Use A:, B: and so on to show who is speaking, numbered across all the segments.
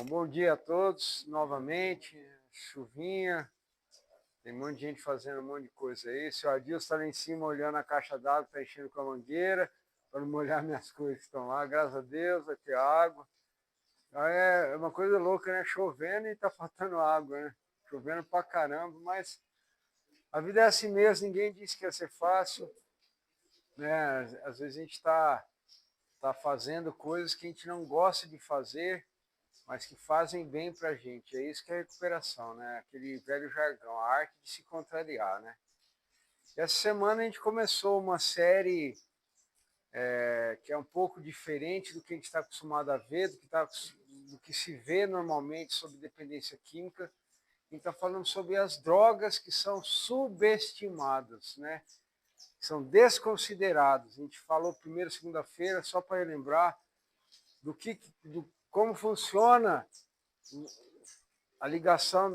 A: Bom dia a todos novamente. Chuvinha, tem um monte de gente fazendo um monte de coisa aí. Seu Adilson está lá em cima olhando a caixa d'água, está enchendo com a mangueira para não molhar minhas coisas que estão lá. Graças a Deus vai ter água. É uma coisa louca, né? Chovendo e está faltando água, né? Chovendo pra caramba, mas a vida é assim mesmo. Ninguém disse que ia ser fácil, né? Às vezes a gente tá fazendo coisas que a gente não gosta de fazer, mas que fazem bem para a gente. É isso que é recuperação, né? Aquele velho jargão, a arte de se contrariar, né? E essa semana a gente começou uma série que é um pouco diferente do que a gente está acostumado a ver, do que se vê normalmente sobre dependência química. A gente está falando sobre as drogas que são subestimadas, né? Que são desconsideradas. A gente falou primeiro, segunda-feira, só para relembrar como funciona a ligação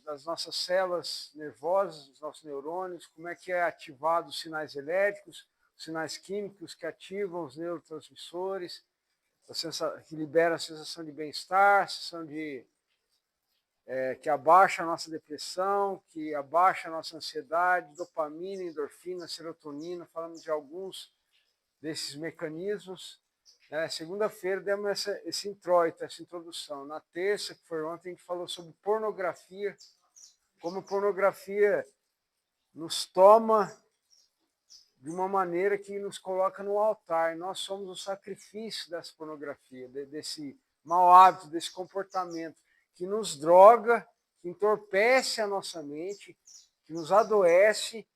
A: das nossas células nervosas, dos nossos neurônios, como é que é ativado os sinais elétricos, os sinais químicos que ativam os neurotransmissores, que liberam a sensação de bem-estar, a sensação que abaixa a nossa depressão, que abaixa a nossa ansiedade, dopamina, endorfina, serotonina, falamos de alguns desses mecanismos. Segunda-feira demos esse introito, essa introdução. Na terça, que foi ontem, a gente falou sobre pornografia, como pornografia nos toma de uma maneira que nos coloca no altar. Nós somos o sacrifício dessa pornografia, desse mau hábito, desse comportamento que nos droga, que entorpece a nossa mente, que nos adoece,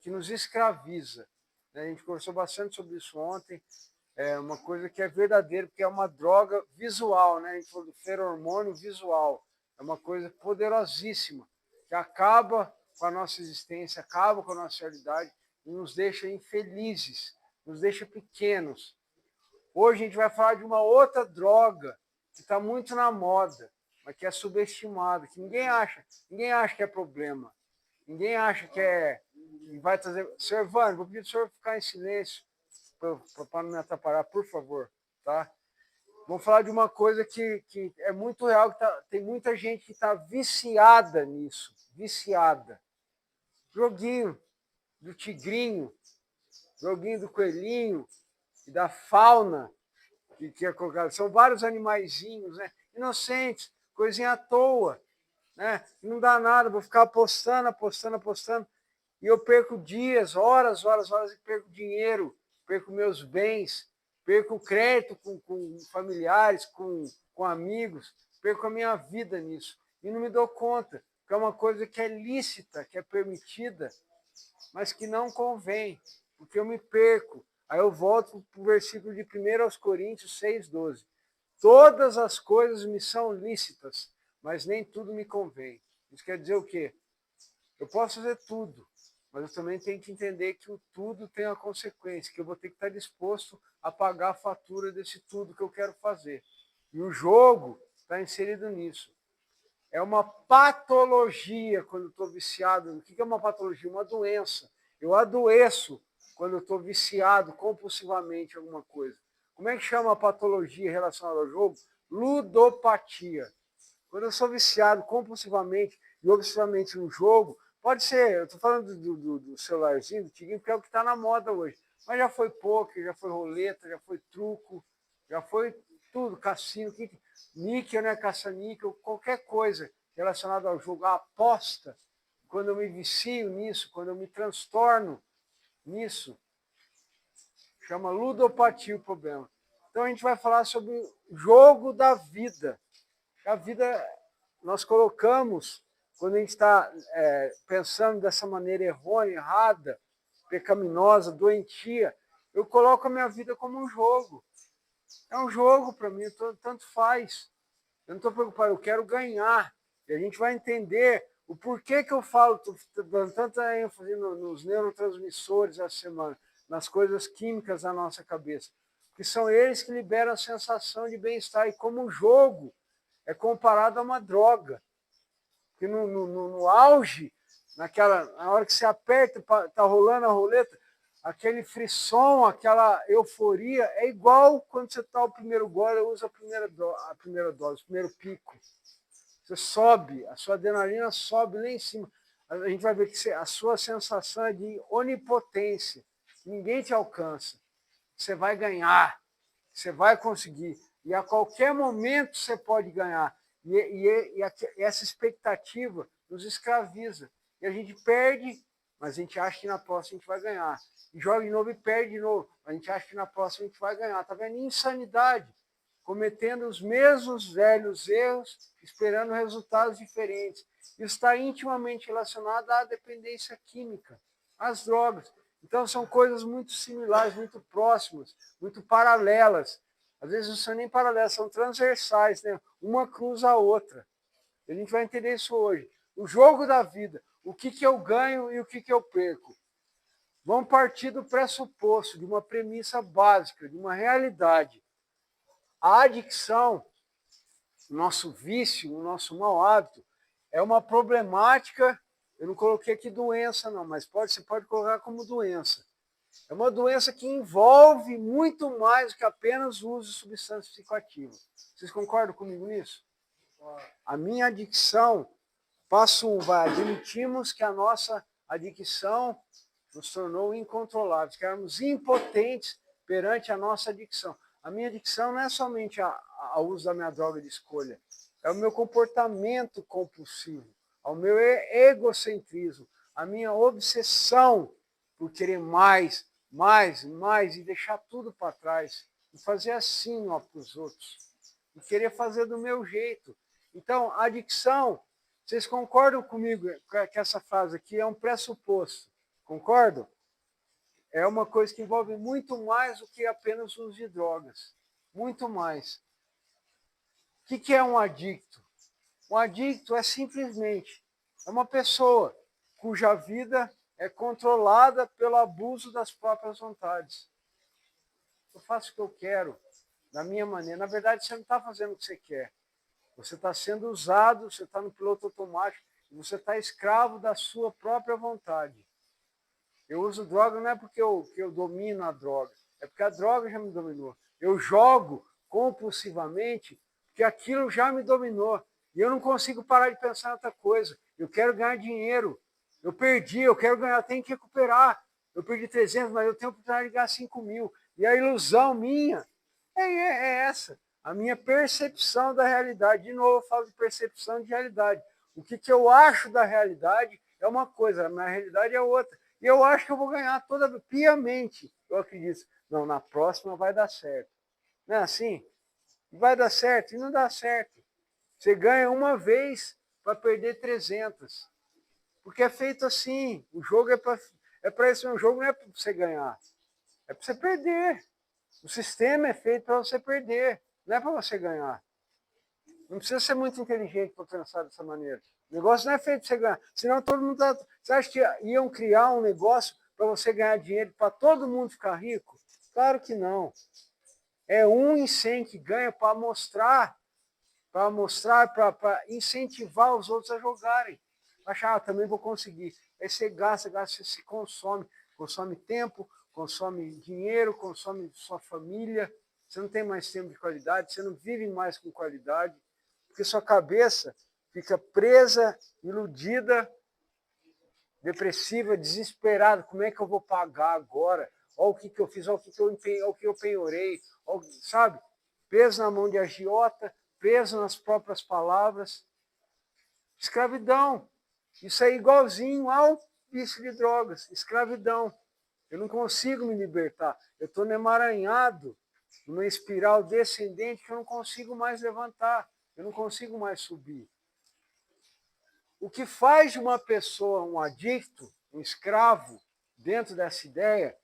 A: que nos escraviza. A gente conversou bastante sobre isso ontem. É uma coisa que é verdadeira, porque é uma droga visual, né? A gente falou do feromônio visual. É uma coisa poderosíssima, que acaba com a nossa existência, acaba com a nossa realidade e nos deixa infelizes, nos deixa pequenos. Hoje a gente vai falar de uma outra droga que está muito na moda, mas que é subestimada, que ninguém acha que é problema, ninguém acha que vai trazer. Senhor Evandro, vou pedir para o senhor ficar em silêncio, para não me atrapalhar, por favor, tá? Vamos falar de uma coisa que é muito real, tem muita gente que está viciada nisso, viciada. Joguinho do tigrinho, joguinho do coelhinho e da fauna que é colocado. São vários animaizinhos, né? Inocentes, coisinha à toa, né? Não dá nada, vou ficar apostando, e eu perco dias, horas e perco dinheiro, perco meus bens, perco crédito com familiares, com amigos, perco a minha vida nisso. E não me dou conta, que é uma coisa que é lícita, que é permitida, mas que não convém, porque eu me perco. Aí eu volto para o versículo de 1 Coríntios 6,12. Todas as coisas me são lícitas, mas nem tudo me convém. Isso quer dizer o quê? Eu posso fazer tudo, mas eu também tenho que entender que o tudo tem uma consequência, que eu vou ter que estar disposto a pagar a fatura desse tudo que eu quero fazer. E o jogo está inserido nisso. É uma patologia quando eu estou viciado. O que é uma patologia? Uma doença. Eu adoeço quando eu estou viciado compulsivamente em alguma coisa. Como é que chama a patologia relacionada ao jogo? Ludopatia. Quando eu sou viciado compulsivamente e obsessivamente no jogo, pode ser, eu estou falando do celularzinho, do tiguinho, porque é o que está na moda hoje. Mas já foi poker, já foi roleta, já foi truco, já foi tudo, cassino, níquel, né, caça-níquel, qualquer coisa relacionada ao jogo, a aposta. Quando eu me vicio nisso, quando eu me transtorno nisso, chama ludopatia o problema. Então a gente vai falar sobre o jogo da vida. A vida nós colocamos, quando a gente está pensando dessa maneira errônea, errada, pecaminosa, doentia, eu coloco a minha vida como um jogo. É um jogo para mim, tanto faz. Eu não estou preocupado, eu quero ganhar. E a gente vai entender o porquê que eu falo, estou dando tanta ênfase nos neurotransmissores essa semana, nas coisas químicas da nossa cabeça. Porque são eles que liberam a sensação de bem-estar. E como o jogo é comparado a uma droga. Porque no auge, na hora que você aperta, está rolando a roleta, aquele frisson, aquela euforia, é igual quando você está o primeiro gole, usa a primeira dose, o primeiro pico. Você sobe, a sua adrenalina sobe lá em cima. A gente vai ver que a sua sensação é de onipotência. Ninguém te alcança. Você vai ganhar, você vai conseguir. E a qualquer momento você pode ganhar. E essa expectativa nos escraviza. E a gente perde, mas a gente acha que na próxima a gente vai ganhar. E joga de novo e perde de novo. A gente acha que na próxima a gente vai ganhar. Está vendo? Insanidade. Cometendo os mesmos velhos erros, esperando resultados diferentes. Isso está intimamente relacionado à dependência química, às drogas. Então, são coisas muito similares, muito próximas, muito paralelas. Às vezes não são nem paralelas, são transversais, né? Uma cruza a outra. A gente vai entender isso hoje. O jogo da vida, o que eu ganho e o que eu perco. Vamos partir do pressuposto, de uma premissa básica, de uma realidade. A adicção, o nosso vício, o nosso mau hábito, é uma problemática. Eu não coloquei aqui doença, não, mas você pode colocar como doença. É uma doença que envolve muito mais do que apenas o uso de substâncias psicoativas. Vocês concordam comigo nisso? A minha adicção, passo 1, admitimos que a nossa adicção nos tornou incontroláveis, que éramos impotentes perante a nossa adicção. A minha adicção não é somente ao uso da minha droga de escolha, é o meu comportamento compulsivo, ao meu egocentrismo, a minha obsessão por querer mais, e deixar tudo para trás, e fazer assim para os outros, e querer fazer do meu jeito. Então, a adicção, vocês concordam comigo que essa frase aqui é um pressuposto? Concordam? É uma coisa que envolve muito mais do que apenas o uso de drogas. Muito mais. O que é um adicto? Um adicto é simplesmente uma pessoa cuja vida é controlada pelo abuso das próprias vontades. Eu faço o que eu quero, da minha maneira. Na verdade, você não está fazendo o que você quer. Você está sendo usado, você está no piloto automático, e você está escravo da sua própria vontade. Eu uso droga não é porque eu domino a droga, é porque a droga já me dominou. Eu jogo compulsivamente porque aquilo já me dominou. E eu não consigo parar de pensar em outra coisa. Eu quero ganhar dinheiro. Eu perdi, eu quero ganhar, eu tenho que recuperar. Eu perdi 300, mas eu tenho a oportunidade de ganhar 5.000. E a ilusão minha é essa. A minha percepção da realidade. De novo, eu falo de percepção de realidade. O que eu acho da realidade é uma coisa, a minha realidade é outra. E eu acho que eu vou ganhar toda piamente. Eu acredito. Não, na próxima vai dar certo. Não é assim? Vai dar certo e não dá certo. Você ganha uma vez para perder 300. Porque é feito assim. O jogo é para esse o jogo não é para você ganhar. É para você perder. O sistema é feito para você perder. Não é para você ganhar. Não precisa ser muito inteligente para pensar dessa maneira. O negócio não é feito para você ganhar. Senão todo mundo tá... Você acha que iam criar um negócio para você ganhar dinheiro, para todo mundo ficar rico? Claro que não. É 1 em 100 que ganha para mostrar, para incentivar os outros a jogarem. Achar, também vou conseguir. Aí você gasta, você se consome tempo, consome dinheiro, consome sua família. Você não tem mais tempo de qualidade, você não vive mais com qualidade, porque sua cabeça fica presa, iludida, depressiva, desesperada. Como é que eu vou pagar agora? Olha o que eu fiz, olha o que eu penhorei, sabe? Preso na mão de agiota, preso nas próprias palavras. Escravidão. Isso é igualzinho ao vício de drogas. Escravidão. Eu não consigo me libertar. Eu estou emaranhado numa espiral descendente que eu não consigo mais levantar. Eu não consigo mais subir. O que faz de uma pessoa um adicto, um escravo, dentro dessa ideia,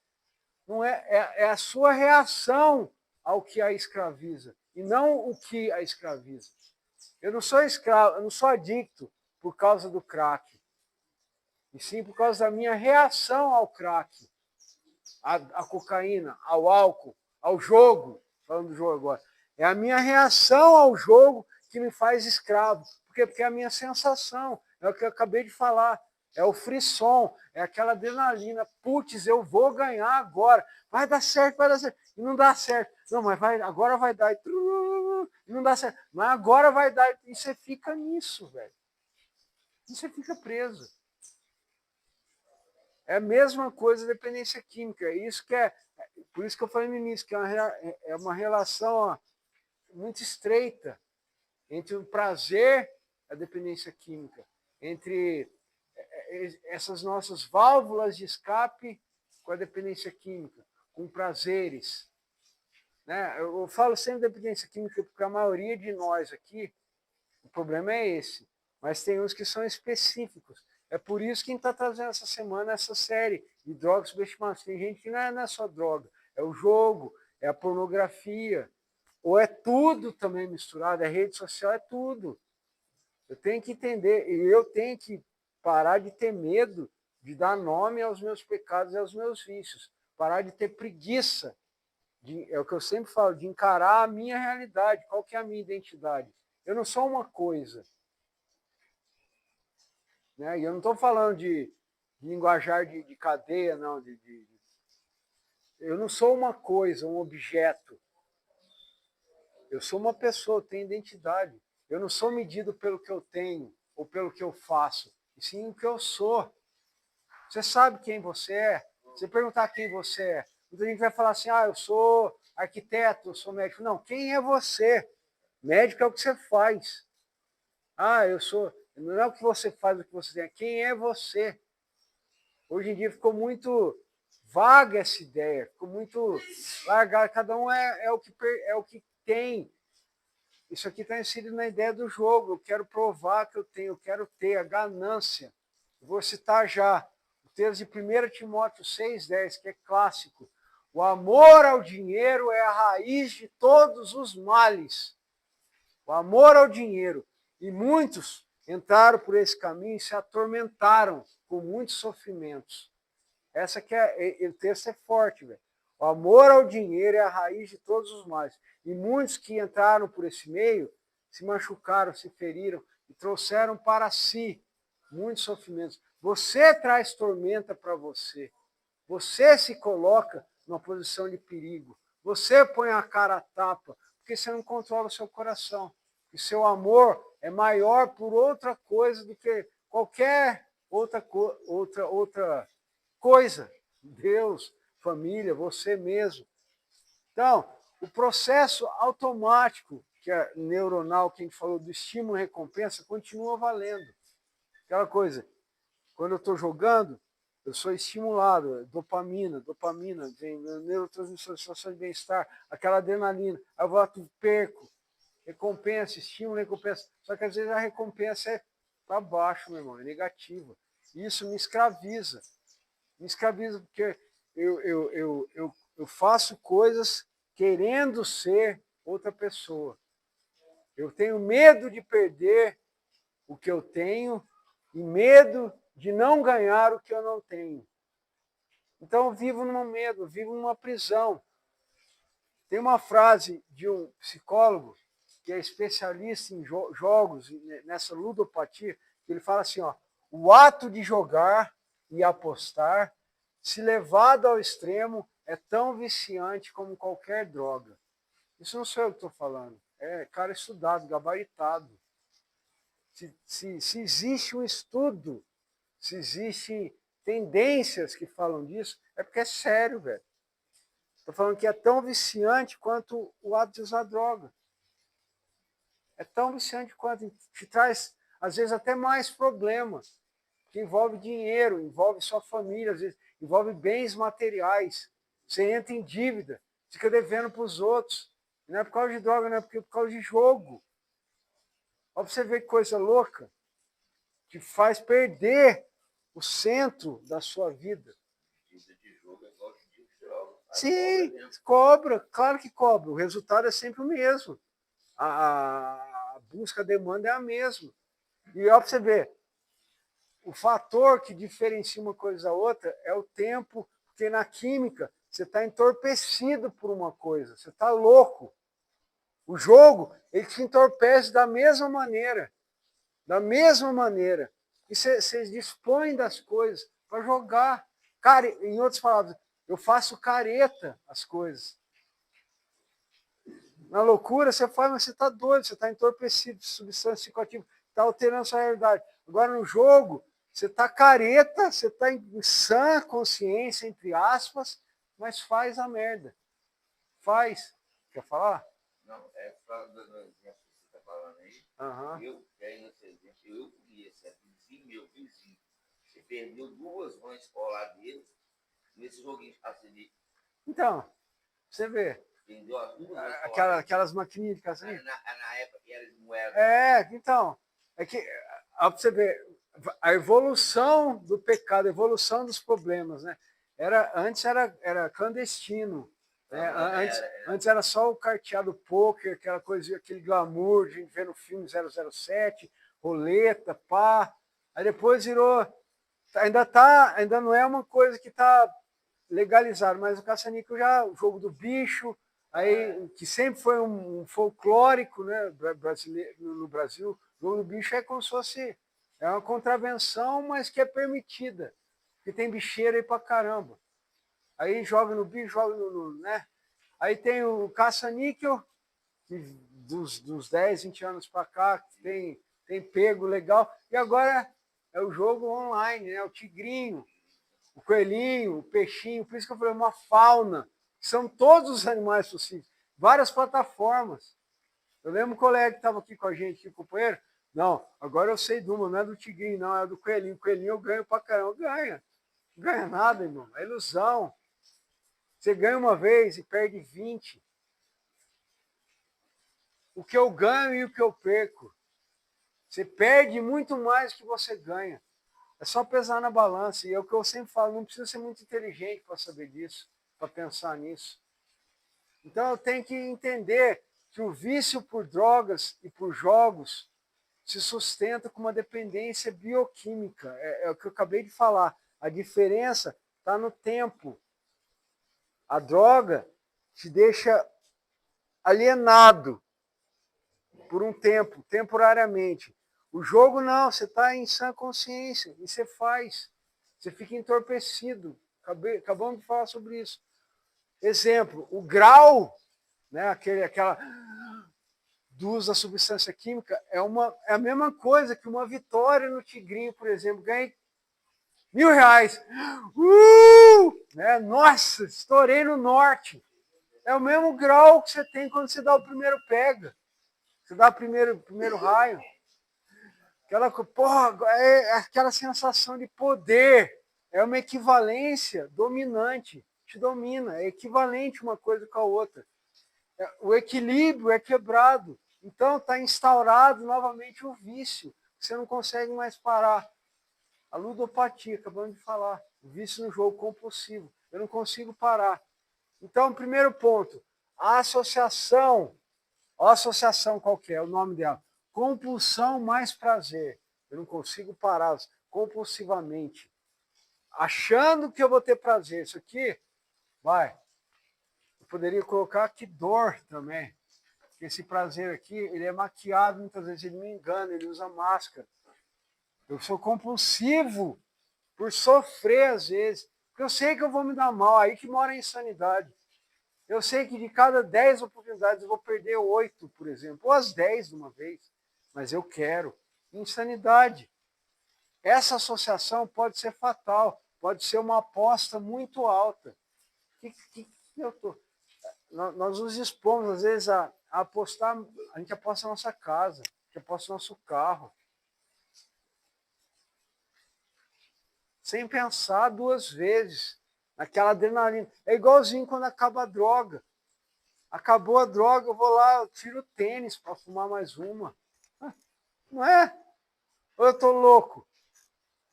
A: não é a sua reação ao que a escraviza, e não o que a escraviza. Eu não sou escravo, eu não sou adicto por causa do crack, e sim por causa da minha reação ao crack, à cocaína, ao álcool, ao jogo, falando do jogo agora. É a minha reação ao jogo que me faz escravo. Por quê? Porque é a minha sensação, é o que eu acabei de falar. É o frisson, é aquela adrenalina. Putz, eu vou ganhar agora. Vai dar certo, vai dar certo. E não dá certo. Não, mas agora vai dar. E não dá certo. Mas agora vai dar. E você fica nisso, velho. E você fica preso. É a mesma coisa da dependência química. Isso que é, por isso que eu falei no início, que é uma relação ó, muito estreita entre o prazer e a dependência química, entre essas nossas válvulas de escape com a dependência química, com prazeres. Né? Eu falo sempre dependência química porque a maioria de nós aqui, o problema é esse, mas tem uns que são específicos. É por isso que a gente está trazendo essa semana essa série de drogas subestimadas. Tem gente que não é só droga, é o jogo, é a pornografia, ou é tudo também misturado, é rede social, é tudo. Eu tenho que entender, e eu tenho que parar de ter medo de dar nome aos meus pecados e aos meus vícios. Parar de ter preguiça, é o que eu sempre falo, de encarar a minha realidade. Qual que é a minha identidade? Eu não sou uma coisa. Né? E eu não estou falando de linguajar de cadeia, não. Eu não sou uma coisa, um objeto. Eu sou uma pessoa, eu tenho identidade. Eu não sou medido pelo que eu tenho ou pelo que eu faço, e sim o que eu sou. Você sabe quem você é? Você perguntar quem você é, muita gente vai falar assim, eu sou arquiteto, eu sou médico. Não, quem é você? Médico é o que você faz. Eu sou... Não é o que você faz, o que você tem. Quem é você? Hoje em dia ficou muito vaga essa ideia, ficou muito largada. Cada um é o que tem. Isso aqui está inserido na ideia do jogo. Eu quero provar que eu tenho, eu quero ter a ganância. Vou citar já o texto de 1 Timóteo 6,10, que é clássico. O amor ao dinheiro é a raiz de todos os males. O amor ao dinheiro. E muitos entraram por esse caminho e se atormentaram com muitos sofrimentos. Essa que o texto é forte, velho. O amor ao dinheiro é a raiz de todos os males. E muitos que entraram por esse meio se machucaram, se feriram e trouxeram para si muitos sofrimentos. Você traz tormenta para você. Você se coloca numa posição de perigo. Você põe a cara a tapa, porque você não controla o seu coração. E seu amor é maior por outra coisa do que qualquer outra coisa. Deus, família, você mesmo. Então, o processo automático, que é neuronal, que a gente falou do estímulo e recompensa, continua valendo. Aquela coisa, quando eu estou jogando, eu sou estimulado, dopamina, vem neurotransmissor, sensação de bem-estar, aquela adrenalina, aí eu volto, perco, recompensa, estímulo, recompensa. Só que às vezes a recompensa é para baixo, meu irmão, é negativa. Isso me escraviza. Me escraviza porque eu faço coisas querendo ser outra pessoa. Eu tenho medo de perder o que eu tenho e medo de não ganhar o que eu não tenho. Então eu vivo num medo, eu vivo numa prisão. Tem uma frase de um psicólogo que é especialista em jogos, nessa ludopatia, que ele fala assim, o ato de jogar e apostar, se levado ao extremo, é tão viciante como qualquer droga. Isso não sou eu que estou falando, é cara estudado, gabaritado. Se existe um estudo, se existem tendências que falam disso, é porque é sério, velho. Estou falando que é tão viciante quanto o ato de usar droga. É tão viciante quanto te traz, às vezes, até mais problemas. Que envolve dinheiro, envolve sua família, às vezes, envolve bens materiais. Você entra em dívida, fica devendo para os outros. Não é por causa de droga, não é por causa de jogo. Olha para você ver que coisa louca, que faz perder o centro da sua vida. Sim, cobra, claro que cobra. O resultado é sempre o mesmo. A busca, a demanda é a mesma. E olha para você ver, o fator que diferencia uma coisa da outra é o tempo, porque na química você está entorpecido por uma coisa, você está louco. O jogo, ele te entorpece da mesma maneira. Da mesma maneira. E você dispõe das coisas para jogar. Cara, em outras palavras, eu faço careta as coisas. Na loucura, você faz, mas você está doido, você está entorpecido de substância psicoativa, está alterando a sua realidade. Agora, no jogo, você está careta, você está em sã consciência, entre aspas, mas faz a merda. Faz. Quer falar?
B: Não, é falando do exemplo que você está falando aí. Eu tenho esse exemplo, eu conheço, é vizinho meu, vizinho. Você perdeu 2 mães escolar dele nesse joguinho assim.
A: Então, você vê.
B: Entendeu? As 2 mães
A: aquelas maquininhas de casinha.
B: Na época que era de moeda.
A: Então. É que, pra você ver, a evolução do pecado, a evolução dos problemas, né? Antes era clandestino. Né? Antes era só o carteado poker, aquela coisa, aquele glamour, a gente vê no filme 007, roleta, pá. Aí depois virou. Ainda não é uma coisa que está legalizada, mas o caça-níquel já, o jogo do bicho, aí, que sempre foi um folclórico, né, brasileiro, no Brasil, o jogo do bicho é como se fosse uma contravenção, mas que é permitida, que tem bicheira aí pra caramba. Aí joga no bicho, joga né? Aí tem o caça-níquel, que dos 10, 20 anos para cá, tem pego legal, e agora é o jogo online, né? O tigrinho, o coelhinho, o peixinho, por isso que eu falei, uma fauna, são todos os animais possíveis, várias plataformas. Eu lembro um colega que estava aqui com a gente, aqui, companheiro, não, agora eu sei de uma, não é do tigrinho, não, é do coelhinho. O coelhinho eu ganho pra caramba, não ganha nada, irmão, é ilusão. Você ganha uma vez e perde 20. O que eu ganho e o que eu perco. Você perde muito mais do que você ganha. É só pesar na balança. E é o que eu sempre falo, não precisa ser muito inteligente para saber disso, para pensar nisso. Então eu tenho que entender que o vício por drogas e por jogos se sustenta com uma dependência bioquímica. É o que eu acabei de falar. A diferença está no tempo. A droga te deixa alienado por um tempo, temporariamente. O jogo não, você está em sã consciência e você faz. Você fica entorpecido. Acabamos de falar sobre isso. Exemplo, o grau, né, aquela do uso da substância química, é a mesma coisa que uma vitória no Tigrinho, por exemplo. Ganhei R$1.000. Né? Nossa, estourei no norte. É o mesmo grau que você tem quando você dá o primeiro pega. Você dá o primeiro raio. Aquela sensação de poder. É uma equivalência dominante. Te domina. É equivalente uma coisa com a outra. O equilíbrio é quebrado. Então está instaurado novamente o vício. Você não consegue mais parar. A ludopatia, acabamos de falar. O vício no jogo compulsivo. Eu não consigo parar. Então, primeiro ponto. A associação qual que é o nome dela? Compulsão mais prazer. Eu não consigo parar compulsivamente. Achando que eu vou ter prazer. Isso aqui, vai. Eu poderia colocar que dor também. Esse prazer aqui, ele é maquiado, muitas vezes ele me engana, ele usa máscara. Eu sou compulsivo por sofrer às vezes. Porque eu sei que eu vou me dar mal, aí que mora a insanidade. Eu sei que de cada 10 oportunidades eu vou perder 8, por exemplo, ou as 10 de uma vez, mas eu quero. Insanidade. Essa associação pode ser fatal, pode ser uma aposta muito alta. Nós nos expomos, às vezes, a apostar, a gente aposta na nossa casa, a gente aposta no nosso carro. Sem pensar 2 vezes, naquela adrenalina. É igualzinho quando acaba a droga. Acabou a droga, eu vou lá, eu tiro o tênis para fumar mais uma. Não é? Ou eu tô louco?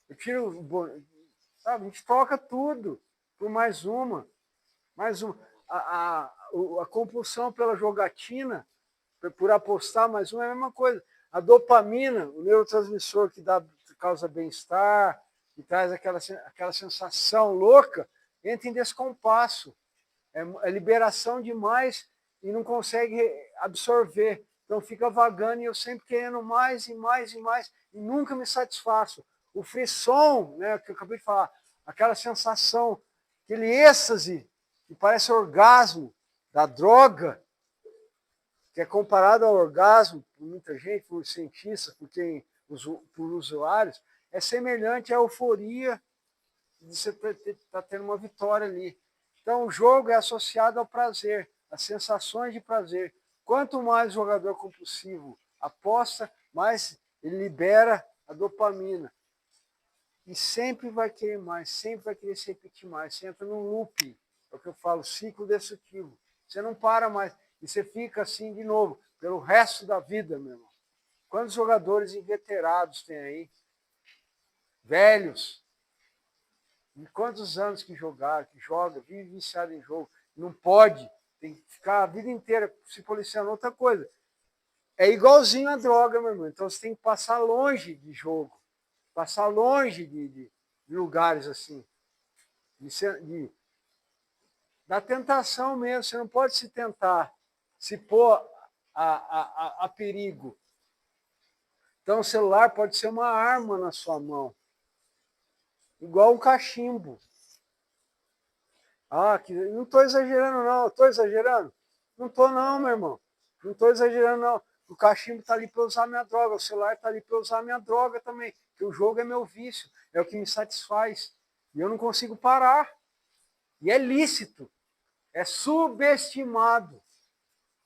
A: Eu tiro, sabe, a gente troca tudo por mais uma. Mais uma. A compulsão pela jogatina, por apostar mais uma, é a mesma coisa. A dopamina, o neurotransmissor que causa bem-estar, que traz aquela sensação louca, entra em descompasso. É liberação demais e não consegue absorver. Então fica vagando e eu sempre querendo mais e mais e mais e nunca me satisfaço. o frisson, né, que eu acabei de falar, aquela sensação, aquele êxtase, que parece orgasmo da droga, que é comparado ao orgasmo por muita gente, por cientistas, por usuários, é semelhante à euforia de você estar tendo uma vitória ali. Então, o jogo é associado ao prazer, às sensações de prazer. Quanto mais o jogador compulsivo aposta, mais ele libera a dopamina. E sempre vai querer mais, sempre vai querer se repetir mais. Você entra num loop, é o que eu falo, ciclo destrutivo. Você não para mais. E você fica assim de novo, pelo resto da vida, meu irmão. Quantos jogadores inveterados tem aí? Velhos. E quantos anos que jogaram, que joga, vive viciado em jogo. Não pode, tem que ficar a vida inteira se policiando. Outra coisa, é igualzinho a droga, meu irmão. Então você tem que passar longe de jogo. Passar longe de lugares assim. Da tentação mesmo. Você não pode se tentar, se pôr a perigo. Então o celular pode ser uma arma na sua mão. Igual um cachimbo. Não estou exagerando, não. Estou exagerando? Não estou, não, meu irmão. Não estou exagerando, não. O cachimbo está ali para usar minha droga. O celular está ali para usar minha droga também. Porque o jogo é meu vício. É o que me satisfaz. E eu não consigo parar. E é lícito. É subestimado.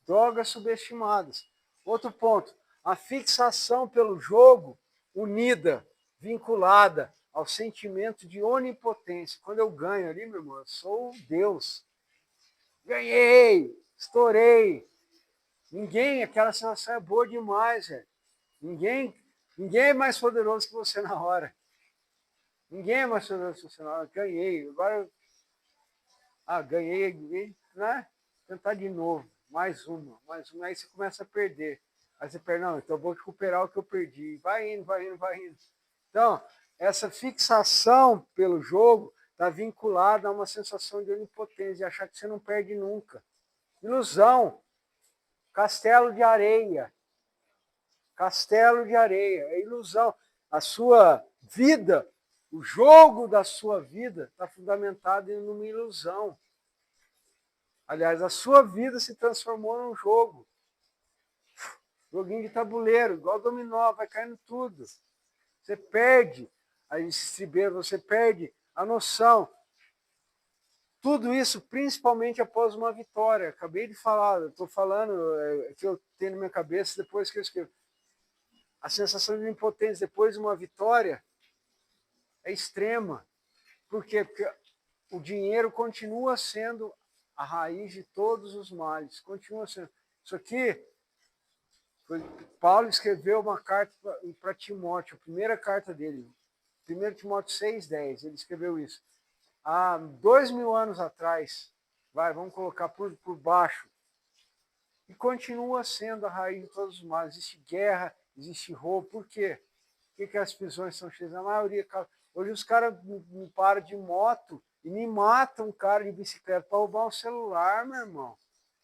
A: Drogas subestimadas. Outro ponto. A fixação pelo jogo unida, vinculada ao sentimento de onipotência. Quando eu ganho ali, meu irmão, eu sou Deus. Ganhei, estourei. Aquela sensação é boa demais, velho. Ninguém é mais poderoso que você na hora. Ninguém é mais poderoso que você na hora. Ganhei. Agora, ganhei, né? Tentar de novo. Mais uma. Aí você começa a perder. Aí você perde, não, então eu vou recuperar o que eu perdi. Vai indo. Então, essa fixação pelo jogo está vinculada a uma sensação de onipotência, de achar que você não perde nunca. Ilusão. Castelo de areia. É ilusão. A sua vida, o jogo da sua vida está fundamentado em uma ilusão. Aliás, a sua vida se transformou num jogo. Joguinho de tabuleiro, igual dominó, vai caindo tudo. Você perde a estribeira, você perde a noção. Tudo isso, principalmente após uma vitória. Acabei de falar, eu estou falando que eu tenho na minha cabeça depois que eu escrevo. A sensação de impotência depois de uma vitória é extrema. Por quê? Porque o dinheiro continua sendo a raiz de todos os males. Continua sendo. Isso aqui, Paulo escreveu uma carta para Timóteo, a primeira carta dele, 1 Timóteo 6,10, ele escreveu isso. Há 2000 anos atrás, vamos colocar por baixo, e continua sendo a raiz de todos os males. Existe guerra, existe roubo. Por quê? Por que as prisões são cheias? A maioria. Hoje os caras me param de moto e me matam um cara de bicicleta para roubar um celular, meu irmão.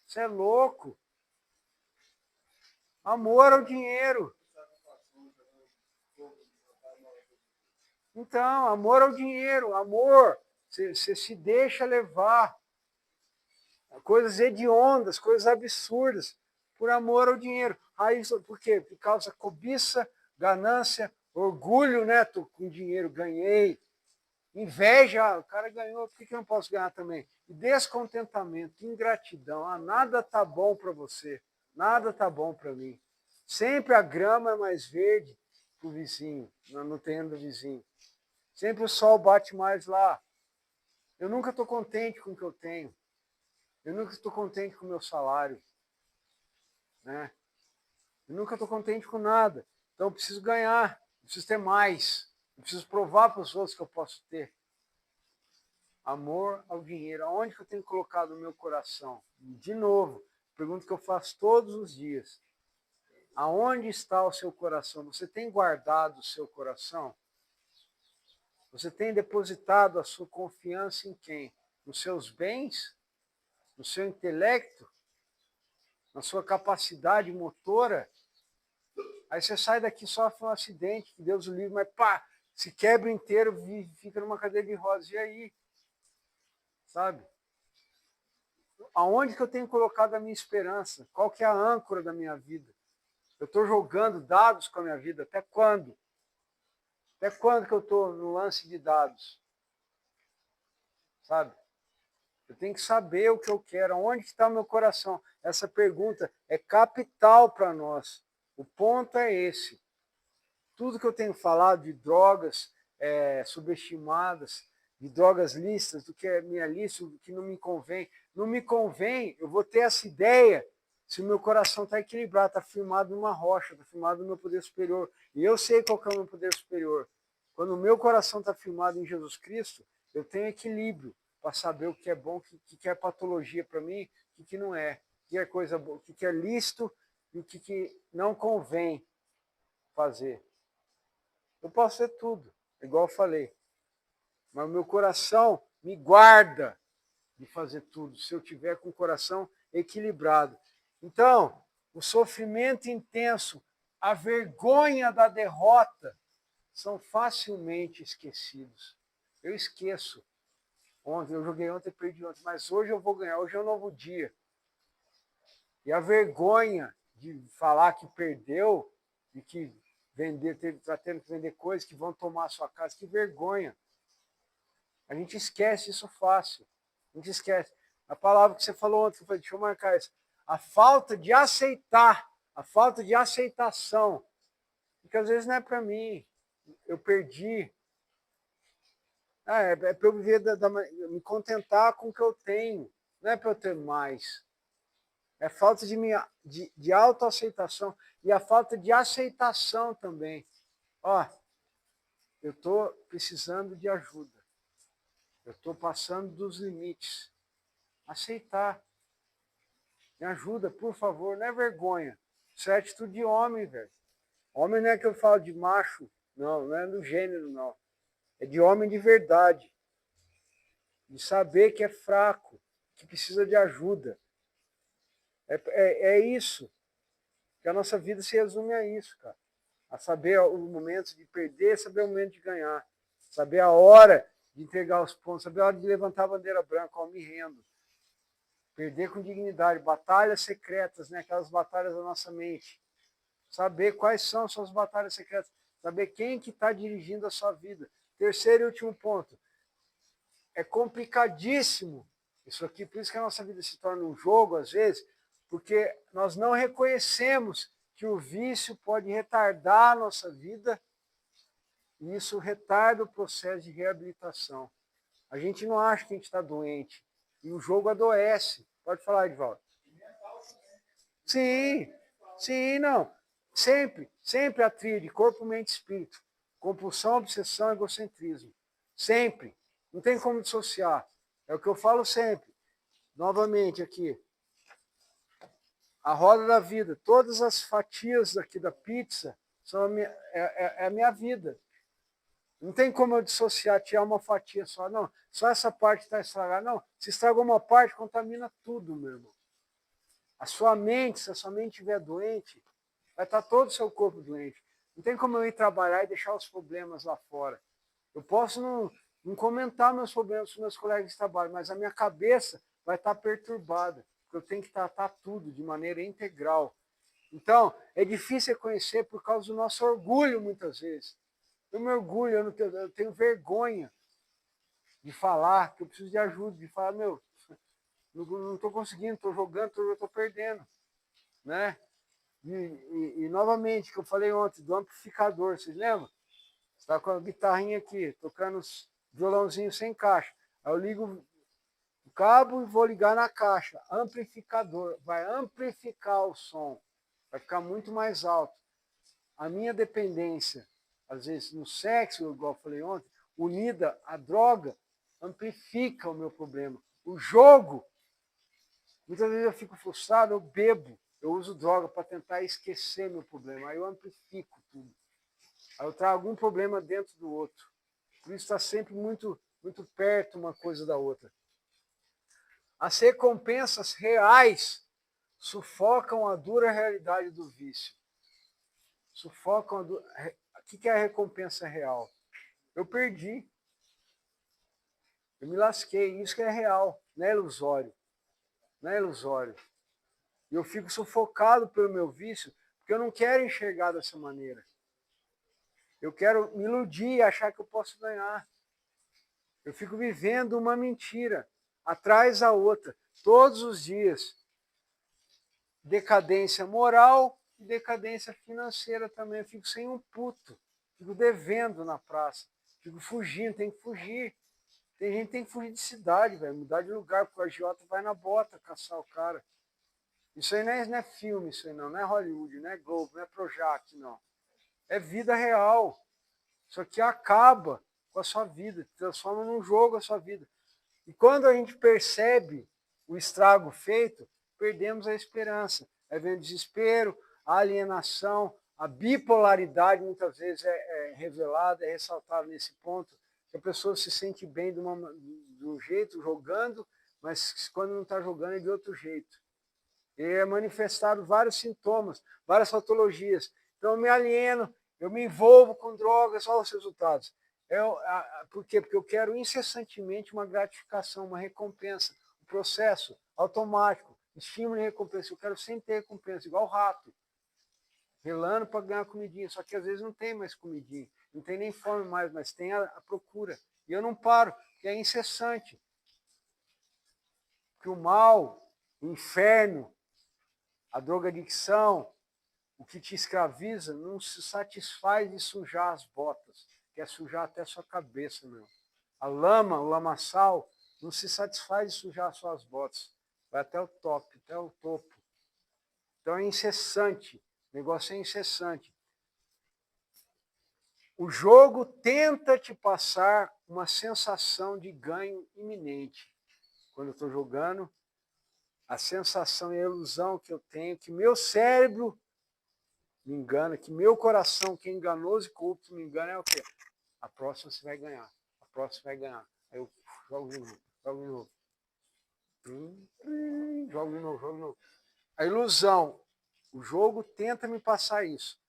A: Você é louco. Amor ao dinheiro. Então, amor ao dinheiro, amor. Você se deixa levar. Coisas hediondas, coisas absurdas, por amor ao dinheiro. Aí, por quê? Por causa cobiça, ganância, orgulho, né? Tô com dinheiro, ganhei. Inveja, o cara ganhou, por que eu não posso ganhar também? E descontentamento, ingratidão, nada tá bom para você, nada tá bom para mim. Sempre a grama é mais verde para o vizinho, no terreno do vizinho. Sempre o sol bate mais lá. Eu nunca estou contente com o que eu tenho. Eu nunca estou contente com o meu salário. Né? Eu nunca estou contente com nada. Então eu preciso ganhar, eu preciso ter mais. Eu preciso provar para os outros que eu posso ter. Amor ao dinheiro. Aonde que eu tenho colocado o meu coração? De novo, pergunta que eu faço todos os dias. Aonde está o seu coração? Você tem guardado o seu coração? Você tem depositado a sua confiança em quem? Nos seus bens? No seu intelecto? Na sua capacidade motora? Aí você sai daqui, sofre um acidente, que Deus o livre, mas pá, se quebra inteiro, fica numa cadeira de rodas. E aí? Sabe? Aonde que eu tenho colocado a minha esperança? Qual que é a âncora da minha vida? Eu estou jogando dados com a minha vida. Até quando? Até quando que eu estou no lance de dados? Sabe? Eu tenho que saber o que eu quero. Onde está o meu coração? Essa pergunta é capital para nós. O ponto é esse. Tudo que eu tenho falado de drogas subestimadas, de drogas lícitas, do que é minha lícito, do que não me convém. Não me convém, eu vou ter essa ideia se o meu coração está equilibrado, está firmado numa rocha, está firmado no meu poder superior. E eu sei qual que é o meu poder superior. Quando o meu coração está firmado em Jesus Cristo, eu tenho equilíbrio para saber o que é bom, o que é patologia para mim, o que não é. O que é coisa boa, o que é lícito e o que não convém fazer. Eu posso ser tudo, igual eu falei. Mas o meu coração me guarda de fazer tudo, se eu tiver com o coração equilibrado. Então, o sofrimento intenso, a vergonha da derrota, são facilmente esquecidos. Eu esqueço. Ontem, eu joguei ontem e perdi ontem, mas hoje eu vou ganhar, hoje é um novo dia. E a vergonha de falar que perdeu, de que está tendo que vender coisas que vão tomar a sua casa, que vergonha. A gente esquece isso fácil. A gente esquece. A palavra que você falou ontem, eu falei, deixa eu marcar isso. A falta de aceitar, a falta de aceitação. Porque às vezes não é para mim. Eu perdi. É para eu viver, me contentar com o que eu tenho. Não é para eu ter mais. É falta de autoaceitação e a falta de aceitação também. Ó, eu estou precisando de ajuda. Eu estou passando dos limites. Aceitar. Me ajuda, por favor. Não é vergonha. Isso é atitude de homem, velho. Homem não é que eu falo de macho. Não, não é do gênero, não. É de homem de verdade. De saber que é fraco, que precisa de ajuda. É isso. Que a nossa vida se resume a isso, cara. A saber o momento de perder, saber o momento de ganhar. Saber a hora de entregar os pontos, saber a hora de levantar a bandeira branca, ó, me rendo. Perder com dignidade, batalhas secretas, né? Aquelas batalhas da nossa mente. Saber quais são as suas batalhas secretas. Saber quem que está dirigindo a sua vida. Terceiro e último ponto. É complicadíssimo isso aqui, por isso que a nossa vida se torna um jogo, às vezes, porque nós não reconhecemos que o vício pode retardar a nossa vida e isso retarda o processo de reabilitação. A gente não acha que a gente está doente e o jogo adoece. Pode falar, Edvaldo. Sim, sim, não. Sempre a tríade, corpo, mente e espírito. Compulsão, obsessão, egocentrismo. Sempre. Não tem como dissociar. É o que eu falo sempre. Novamente aqui. A roda da vida. Todas as fatias aqui da pizza são a minha vida. Não tem como eu dissociar, tirar uma fatia só. Não, só essa parte está estragada. Não, se estragou uma parte, contamina tudo, meu irmão. A sua mente, se a sua mente estiver doente, vai estar todo o seu corpo doente. Não tem como eu ir trabalhar e deixar os problemas lá fora. Eu posso não comentar meus problemas com meus colegas de trabalho, mas a minha cabeça vai estar perturbada, porque eu tenho que tratar tudo de maneira integral. Então, é difícil reconhecer por causa do nosso orgulho, muitas vezes. Eu me orgulho, eu tenho vergonha de falar que eu preciso de ajuda, de falar, meu, não estou conseguindo, estou jogando, estou perdendo. Né? E novamente, que eu falei ontem, do amplificador, vocês lembram? Você está com a guitarrinha aqui, tocando violãozinho sem caixa. Aí eu ligo o cabo e vou ligar na caixa. Amplificador, vai amplificar o som, vai ficar muito mais alto. A minha dependência, às vezes no sexo, igual eu falei ontem, unida à droga, amplifica o meu problema. O jogo, muitas vezes eu fico frustrado, eu bebo, eu uso droga para tentar esquecer meu problema, aí eu amplifico tudo. Aí eu trago um problema dentro do outro. Por isso está sempre muito, muito perto uma coisa da outra. As recompensas reais sufocam a dura realidade do vício. Sufocam a dura... O que é a recompensa real? Eu perdi. Eu me lasquei. Isso que é real, não é ilusório. Não é ilusório. E eu fico sufocado pelo meu vício, porque eu não quero enxergar dessa maneira. Eu quero me iludir e achar que eu posso ganhar. Eu fico vivendo uma mentira, atrás da outra, todos os dias. Decadência moral e decadência financeira também. Eu fico sem um puto, fico devendo na praça, fico fugindo, tem que fugir. Tem gente que tem que fugir de cidade, velho, mudar de lugar, porque o agiota vai na bota caçar o cara. Isso aí não é filme, isso aí não é Hollywood, não é Globo, não é Projac, não. É vida real. Isso aqui acaba com a sua vida, transforma num jogo a sua vida. E quando a gente percebe o estrago feito, perdemos a esperança. Aí vem o desespero, a alienação, a bipolaridade muitas vezes é revelada, é ressaltada nesse ponto, que a pessoa se sente bem de um jeito, jogando, mas quando não está jogando é de outro jeito. E é manifestado vários sintomas, várias patologias. Então eu me alieno, eu me envolvo com drogas, olha os resultados. Por quê? Porque eu quero incessantemente uma gratificação, uma recompensa, um processo automático, estímulo e recompensa. Eu quero sempre ter recompensa, igual o rato, relando para ganhar comidinha. Só que às vezes não tem mais comidinha, não tem nem fome mais, mas tem a procura. E eu não paro, porque é incessante. Porque o mal, o inferno, a drogadicção, o que te escraviza, não se satisfaz de sujar as botas, quer sujar até a sua cabeça, meu. A lama, o lamaçal, não se satisfaz de sujar as suas botas, vai até o top, até o topo. Então é incessante, o negócio é incessante. O jogo tenta te passar uma sensação de ganho iminente. Quando eu estou jogando, a sensação e a ilusão que eu tenho, que meu cérebro me engana, que meu coração, que é enganoso e corrupto, me engana, é o quê? A próxima você vai ganhar. A próxima você vai ganhar. Aí eu jogo de novo, jogo de novo. Jogo de novo, jogo de novo. A ilusão. O jogo tenta me passar isso.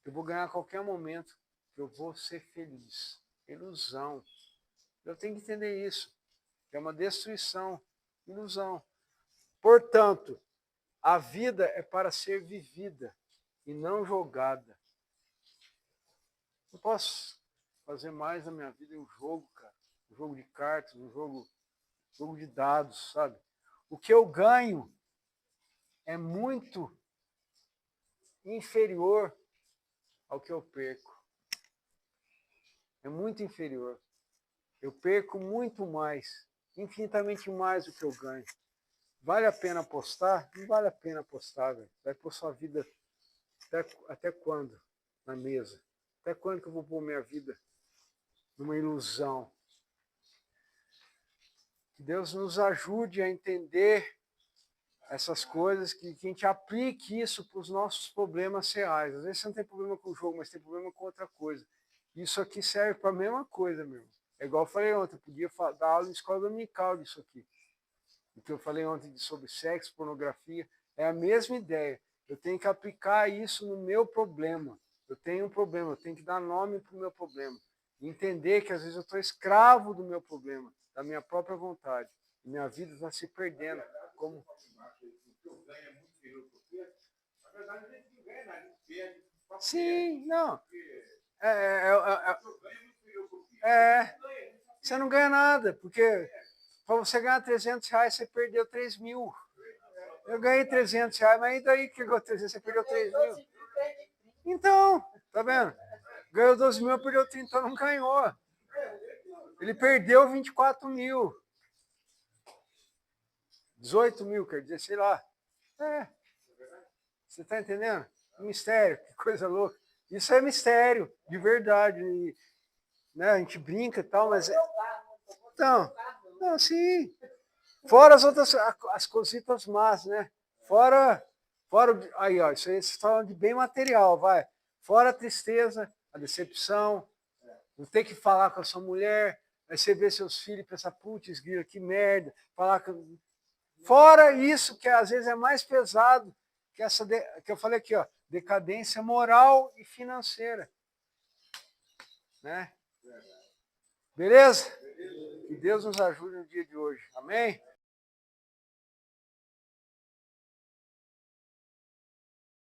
A: Eu vou ganhar a qualquer momento. Eu vou ser feliz. Ilusão. Eu tenho que entender isso. É uma destruição. Ilusão. Portanto, a vida é para ser vivida e não jogada. Não posso fazer mais na minha vida em um jogo, cara. Um jogo de cartas, um jogo de dados, sabe? O que eu ganho é muito inferior ao que eu perco. É muito inferior. Eu perco muito mais, infinitamente mais do que eu ganho. Vale a pena apostar? Não vale a pena apostar, velho. Vai pôr sua vida até quando na mesa? Até quando que eu vou pôr minha vida numa ilusão? Que Deus nos ajude a entender essas coisas, que a gente aplique isso para os nossos problemas reais. Às vezes você não tem problema com o jogo, mas tem problema com outra coisa. Isso aqui serve para a mesma coisa mesmo. É igual eu falei ontem, eu podia dar aula em escola dominical disso aqui. O que eu falei ontem sobre sexo, pornografia, é a mesma ideia. Eu tenho que aplicar isso no meu problema. Eu tenho um problema, eu tenho que dar nome para o meu problema. Entender que às vezes eu estou escravo do meu problema, da minha própria vontade. E minha vida está se perdendo. Como... Sim, não. Você não ganha nada, porque para você ganhar R$300, você perdeu 3 mil. Eu ganhei R$300, mas e daí que ganhou 300? Você perdeu 3 mil. Então, tá vendo? Ganhou 12 mil, perdeu 30, então não ganhou. Ele perdeu 24 mil. 18 mil, quer dizer, sei lá. Você tá entendendo? Mistério, que coisa louca. Isso é mistério, de verdade. E, né, a gente brinca e tal, mas... Então, não, sim. Fora as outras, as cositas más, né? Fora aí, ó, isso aí vocês falam de bem material, vai. Fora a tristeza, a decepção, não ter que falar com a sua mulher, aí você vê seus filhos e pensa, putz, que merda, falar com... Fora isso, que às vezes é mais pesado que essa que eu falei aqui, ó, decadência moral e financeira. Né? Beleza? Que Deus nos ajude no dia de hoje. Amém?